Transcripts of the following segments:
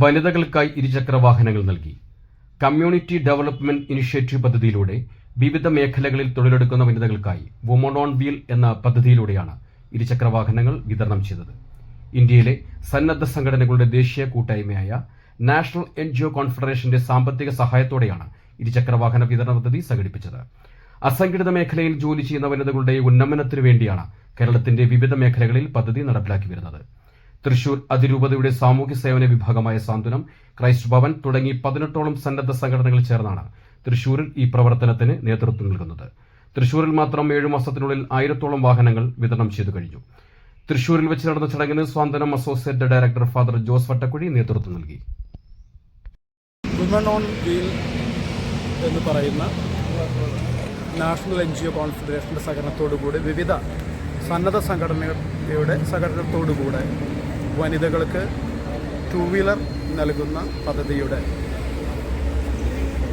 വനിതകൾക്കായി ഇരുചക്ര വാഹനങ്ങൾ നൽകി. കമ്മ്യൂണിറ്റി ഡെവലപ്മെന്റ് ഇനിഷ്യേറ്റീവ് പദ്ധതിയിലൂടെ വിവിധ മേഖലകളിൽ തൊഴിലെടുക്കുന്ന വനിതകൾക്കായി വുമൺ ഓൺ വീൽ എന്ന പദ്ധതിയിലൂടെയാണ് ഇരുചക്ര വാഹനങ്ങൾ വിതരണം ചെയ്തത്. ഇന്ത്യയിലെ സന്നദ്ധ സംഘടനകളുടെ ദേശീയ കൂട്ടായ്മയായ നാഷണൽ NGO കോൺഫെഡറേഷന്റെ സാമ്പത്തിക സഹായത്തോടെയാണ് ഇരുചക്ര വാഹന വിതരണ പദ്ധതി സംഘടിപ്പിച്ചത്. അസംഘടിത മേഖലയിൽ ജോലി ചെയ്യുന്ന വനിതകളുടെ ഉന്നമനത്തിനു വേണ്ടിയാണ് കേരളത്തിന്റെ വിവിധ മേഖലകളിൽ പദ്ധതി നടപ്പിലാക്കി വരുന്നത്. തൃശൂർ അതിരൂപതയുടെ സാമൂഹ്യ സേവന വിഭാഗമായ സാന്ത്വനം, ക്രൈസ്റ്റ് ഭവൻ തുടങ്ങി 18ഓളം സന്നദ്ധ സംഘടനകൾ ചേർന്നാണ് തൃശൂരിൽ ഈ പ്രവർത്തനത്തിന് നേതൃത്വം നൽകുന്നത്. തൃശൂരിൽ മാത്രം 7 മാസത്തിനുള്ളിൽ 1000ഓളം വാഹനങ്ങൾ വിതരണം ചെയ്തു കഴിഞ്ഞു. തൃശൂരിൽ വെച്ച് നടന്ന ചടങ്ങിന് Swanthanam associate director father Jose Vattakuzhi നേതൃത്വം നൽകി. വുമൺ ഓൺ വീൽ എന്ന് പറയുന്ന നാഷണൽ NGO കോൺഫെഡറേഷൻ്റെ സഹകരണത്തോടുകൂടി വിവിധ സന്നദ്ധ സംഘടനയുടെ സഹകരണത്തോടുകൂടെ വനിതകൾക്ക് 2 വീലർ നൽകുന്ന പദ്ധതിയുടെ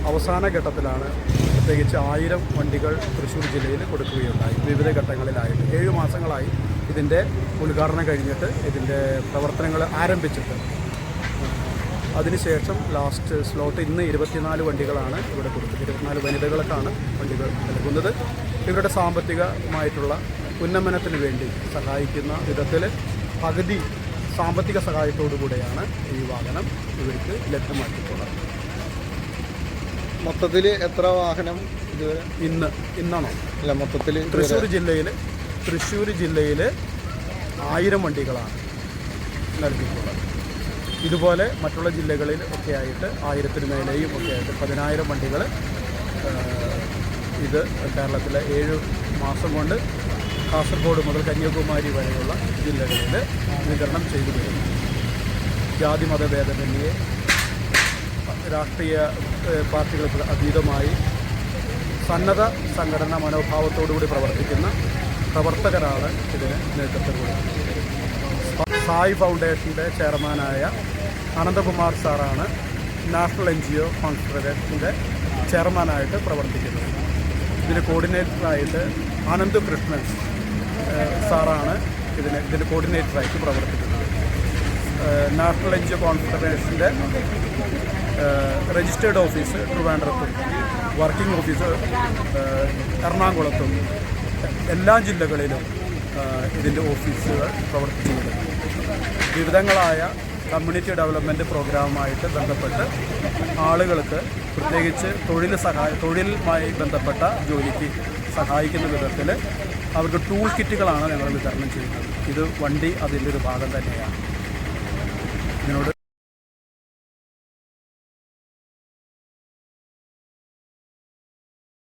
അവസാന ഘട്ടത്തിലാണ്. പ്രത്യേകിച്ച് 1000 വണ്ടികൾ തൃശ്ശൂർ ജില്ലയിൽ കൊടുക്കുകയുണ്ടായി. വിവിധ ഘട്ടങ്ങളിലായിട്ട് 7 മാസങ്ങളായി ഇതിൻ്റെ ഉദ്ഘാടനം കഴിഞ്ഞിട്ട് ഇതിൻ്റെ പ്രവർത്തനങ്ങൾ ആരംഭിച്ചിട്ട്. അതിനുശേഷം ലാസ്റ്റ് സ്ലോട്ട് ഇന്ന് 24 വണ്ടികളാണ് ഇവിടെ കൊടുത്തത്. 24 വനിതകൾക്കാണ് വണ്ടികൾ നൽകുന്നത്. ഇവരുടെ സാമ്പത്തികമായിട്ടുള്ള ഉന്നമനത്തിന് വേണ്ടി സഹായിക്കുന്ന വിധത്തിൽ പകുതി സാമ്പത്തിക സഹായത്തോടുകൂടെയാണ് ഈ വാഹനം ഇവർക്ക് ലഭ്യമാക്കിയിട്ടുള്ളത്. മൊത്തത്തിൽ എത്ര വാഹനം ഇതുവരെ ഇന്നാണോ? അല്ല, മൊത്തത്തിൽ തൃശ്ശൂർ ജില്ലയിൽ 1000 വണ്ടികളാണ് നൽകിയിട്ടുള്ളത്. ഇതുപോലെ മറ്റുള്ള ജില്ലകളിൽ ഒക്കെ ആയിട്ട് 1000-ന് മേലെയും ഒക്കെ ആയിട്ട് 10000 വണ്ടികൾ ഇത് കേരളത്തിലെ 7 മാസം കൊണ്ട് കാസർഗോഡ് മുതൽ കന്യാകുമാരി വരെയുള്ള ജില്ലകളിൽ വിതരണം ചെയ്തു വരുന്നു. ജാതി മതഭേദമന്യേ രാഷ്ട്രീയ പാർട്ടികൾക്ക് അതീതമായി സന്നദ്ധ സംഘടനാ മനോഭാവത്തോടുകൂടി പ്രവർത്തിക്കുന്ന പ്രവർത്തകരാണ് ഇതിന് നേതൃത്വം കൊടുക്കുന്നത്. സായി ഫൗണ്ടേഷൻ്റെ ചെയർമാനായ അനന്തകുമാർ സാറാണ് നാഷണൽ NGO കോൺഫെഡറേഷൻ്റെ ചെയർമാനായിട്ട് പ്രവർത്തിക്കുന്നത്. ഇതിന് കോർഡിനേറ്ററായിട്ട് അനന്ത് കൃഷ്ണൻ സാറാണ് ഇതിൻ്റെ കോർഡിനേറ്ററായിട്ട് പ്രവർത്തിക്കുന്നത്. നാഷണൽ NGO കോൺഫെഡറേഷൻ്റെ രജിസ്റ്റേർഡ് ഓഫീസ് ട്രിവാൻഡ്രത്തും വർക്കിംഗ് ഓഫീസ് എറണാകുളത്തും എല്ലാ ജില്ലകളിലും ഇതിൻ്റെ ഓഫീസുകൾ പ്രവർത്തിക്കുന്നുണ്ട്. വിവിധങ്ങളായ കമ്മ്യൂണിറ്റി ഡെവലപ്മെൻറ്റ് പ്രോഗ്രാമുമായിട്ട് ബന്ധപ്പെട്ട് ആളുകൾക്ക് പ്രത്യേകിച്ച് തൊഴിലുമായി ബന്ധപ്പെട്ട ജോലിക്ക് സഹായിക്കുന്ന വിധത്തിൽ അവർക്ക് ടൂൾ കിറ്റുകളാണ് ഞങ്ങൾ വിതരണം ചെയ്യുന്നത്. ഇത് വണ്ടി അതിൻ്റെ ഒരു ഭാഗം തന്നെയാണ്. ഇതിനോട്